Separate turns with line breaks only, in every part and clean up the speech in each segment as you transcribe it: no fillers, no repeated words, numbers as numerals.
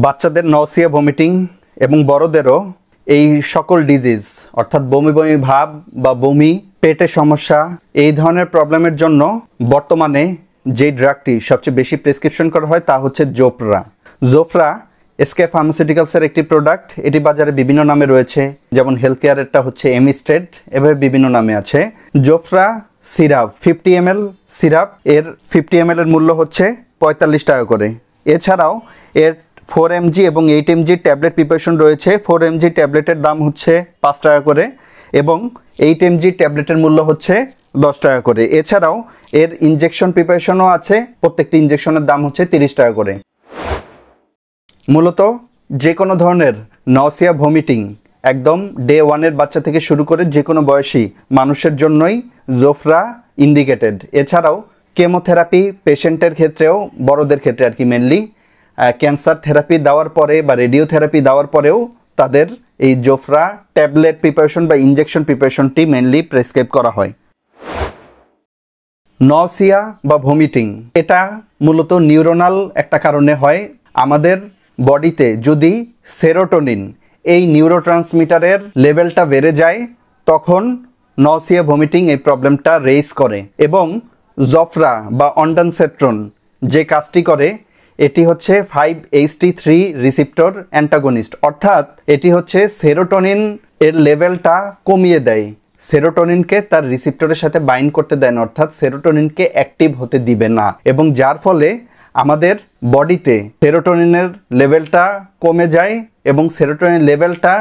বাচ্চাদের nausea vomiting এবং বড়দেরও এই সকল ডিজিজ অর্থাৎ বমি বমি ভাব বা বমি পেটের সমস্যা এই ধরনের প্রবলেমের জন্য বর্তমানে যে ড্রাগটি সবচেয়ে বেশি প্রেসক্রিপশন করা হয় তা হচ্ছে জোফরা। জোফরা এসকে ফার্মাসিউটিক্যালসের একটি প্রোডাক্ট। এটি বাজারে বিভিন্ন নামে রয়েছে, যেমন হেলথ কেয়ারেরটা হচ্ছে এমিস্টেড, এভাবে বিভিন্ন নামে আছে। জোফরা সিরাপ 50 ml সিরাপ, এর 50 ml এর মূল্য হচ্ছে 45 টাকা করে। এছাড়াও এর 4 mg এবং 8 mg ট্যাবলেট প্রিপারেশন রয়েছে। 4 mg ট্যাবলেটের দাম হচ্ছে 5 টাকা করে এবং 8 mg ট্যাবলেটের মূল্য হচ্ছে 10 টাকা করে। এছাড়াও এর ইনজেকশন প্রিপারেশনও আছে, প্রত্যেকটি ইনজেকশনের দাম হচ্ছে 30 টাকা করে। মূলত যে কোনো ধরনের নসিয়া ভমিটিং একদম ডে 1-এর বাচ্চা থেকে শুরু করে যে কোনো বয়সী মানুষের জন্যই জোফরা ইন্ডিকেটেড। এছাড়াও কেমোথেরাপি পেশেন্টের ক্ষেত্রেও, বড়দের ক্ষেত্রে আর কি মেনলি, ক্যান্সার থেরাপি দেওয়ার পরে বা রেডিওথেরাপি দেওয়ার পরেও তাদের এই জোফরা ট্যাবলেট প্রিপারেশন বা ইনজেকশন প্রিপারেশনটি মেনলি প্রেসক্রাইব করা হয়। নসিয়া বা ভমিটিং এটা মূলত নিউরোনাল একটা কারণে হয়। আমাদের বডিতে যদি সেরোটোনিন এই নিউরোট্রান্সমিটারের লেভেলটা বেড়ে যায় তখন নসিয়া ভমিটিং এই প্রবলেমটা রেইজ করে। এবং জফরা বা অন্ডানসেট্রন যে কাজটি করে এটি হচ্ছে 5-HT3 রিসিপ্টর অ্যান্টাগনিস্ট, অর্থাৎ এটি হচ্ছে সেরোটোনিন এর লেভেলটা কমিয়ে দেয়, সেরোটোনিনকে তার রিসিপ্টরের সাথে বাইন্ড করতে দেয় না, অর্থাৎ সেরোটোনিনকে অ্যাক্টিভ হতে দিবে না। এবং যার ফলে আমাদের বডিতে সেরোটোনিনের লেভেলটা কমে যায় এবং সেরোটোনিন লেভেলটা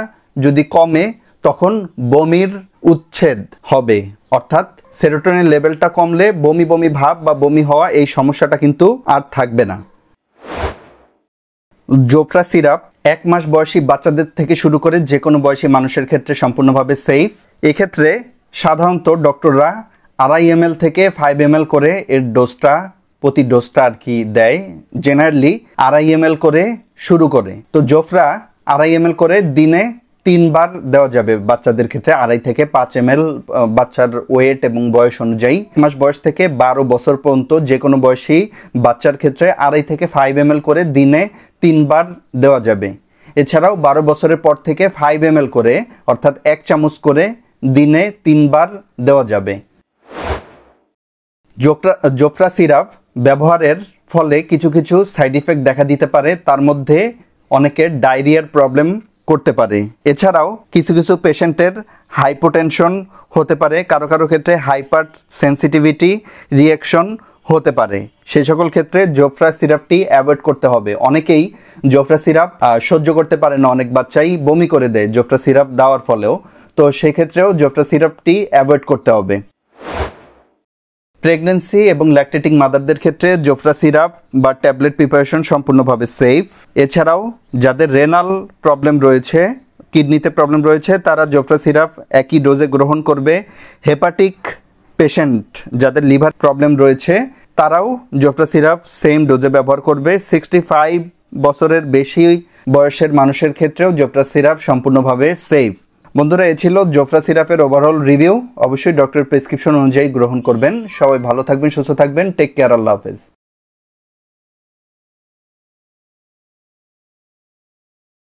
যদি কমে তখন বমির উচ্ছেদ হবে, অর্থাৎ সেরোটোনিন লেভেলটা কমলে বমি বমি ভাব বা বমি হওয়া এই সমস্যাটা কিন্তু আর থাকবে না। জোফরা সিরাপ 1 মাস বয়সী বাচ্চাদের থেকে শুরু করে যে কোনো বয়সী মানুষের ক্ষেত্রে সম্পূর্ণভাবে সেফ। এক্ষেত্রে সাধারণত ডক্টররা 2.5 ml থেকে 5 ml করে এর ডোজটা, প্রতি ডোজটা আর কি দেয়। জেনারেলি 2.5 ml করে শুরু করে। তো জোফরা 2.5 ml করে দিনে 3 বার দেওয়া যাবে বাচ্চাদের ক্ষেত্রে, 2.5 থেকে 5 ml বাচ্চার ওয়েট এবং বয়স অনুযায়ী। 1 মাস বয়স থেকে 12 বছর পর্যন্ত যে কোনো বয়সী বাচ্চার ক্ষেত্রে 2.5 থেকে 5 ml করে দিনে 3 বার দেওয়া যাবে। এছাড়াও 12 বছরের পর থেকে 5 ml করে, অর্থাৎ 1 চামচ করে দিনে 3 বার দেওয়া যাবে। জোফরা সিরাপ ব্যবহারের ফলে কিছু কিছু সাইড ইফেক্ট দেখা দিতে পারে, তার মধ্যে অনেকের ডায়রিয়ার প্রবলেম করতে পারে। এছাড়াও কিছু কিছু পেশেন্টের হাইপোটেনশন হতে পারে, কারো কারো ক্ষেত্রে হাইপার সেন্সিটিভিটি রিঅ্যাকশন হতে পারে। সেই সকল ক্ষেত্রে জোফরা সিরাপটি অ্যাভয়েড করতে হবে। অনেকেই জোফরা সিরাপ সহ্য করতে পারে না, অনেক বাচ্চাই বমি করে দেয় জোফরা সিরাপ দেওয়ার ফলেও, তো সেক্ষেত্রেও জোফরা সিরাপটি অ্যাভয়েড করতে হবে। প্রেগন্যান্সি এবং ল্যাকটেটিং মাদারদের ক্ষেত্রে জোফরা সিরাপ বা ট্যাবলেট প্রিপারেশন সম্পূর্ণভাবে সেফ। এছাড়াও যাদের রেনাল প্রবলেম রয়েছে, কিডনিতে প্রবলেম রয়েছে, তারা জোফরা সিরাপ একই ডোজে গ্রহণ করবে। হেপাটিক পেশেন্ট যাদের লিভার প্রবলেম রয়েছে তারাও জোফরা সিরাপ সেম ডোজে ব্যবহার করবে। 65 বছরের বেশি বয়সের মানুষের ক্ষেত্রেও জোফরা সিরাপ সম্পূর্ণভাবে সেফ। বন্ধুরা, এ ছিল জোফরা সিরাপের ওভারঅল রিভিউ। অবশ্যই ডক্টরের প্রেসক্রিপশন অনুযায়ী গ্রহণ করবেন। সবাই ভালো থাকবেন, সুস্থ থাকবেন। Take care. আল্লাহ হাফেজ।